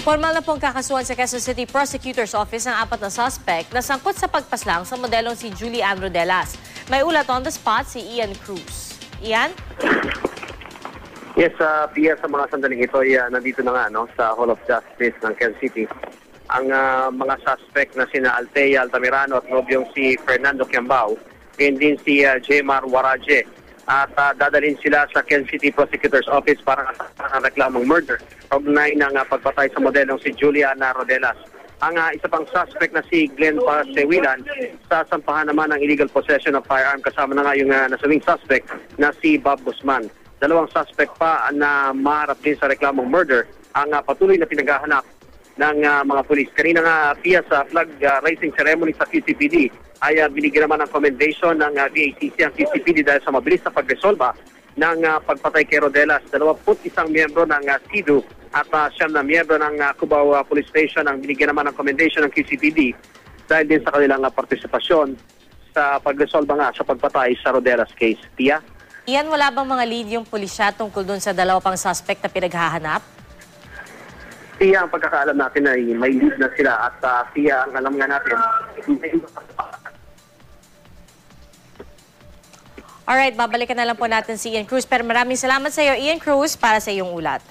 Formal na pong kakasuhan sa Quezon City Prosecutor's Office ang 4 na suspect na sangkot sa pagpaslang sa modelong si Julie Ann Rodelas. May ulat on the spot si Ian Cruz. Ian? Yes, Pia, sa mga sandaling ito ay nandito na nga sa Hall of Justice ng Quezon City. Ang mga suspect na sina Althea Altamirano at nobyong si Fernando Quiambao, ngayon din si Jemar Waraje. At dadalhin sila sa Quezon City Prosecutor's Office para sa reklamong murder. Kaugnay ng pagpatay sa modelong si Juliana Rodelas. Ang isa pang suspect na si Glenn Pasewilan, sasampahan naman ng illegal possession of firearm kasama na nga yung nasabing suspect na si Bob Guzman. 2 suspect pa na maharap din sa reklamong murder ang patuloy na pinaghahanap ng mga pulis. Kanina nga Pia sa flag raising ceremony sa QCPD ay binigyan naman ng commendation ng VACC ang QCPD dahil sa mabilis na pagresolba ng pagpatay kay Rodelas. 21 miyembro ng CIDU at 9 na miyembro ng Cubao Police Station ang binigyan naman ng commendation ng QCPD dahil din sa kanilang partisipasyon sa pagresolba nga sa pagpatay sa Rodelas case. Pia? Ian, wala bang mga lead yung pulisya tungkol dun sa 2 pang suspect na pinaghahanap? Pia, ang pagkakaalam natin ay may lead na sila at Pia, ang alam nga natin, Alright, babalikan na lang po natin si Ian Cruz. Pero maraming salamat sa iyo, Ian Cruz, para sa iyong ulat.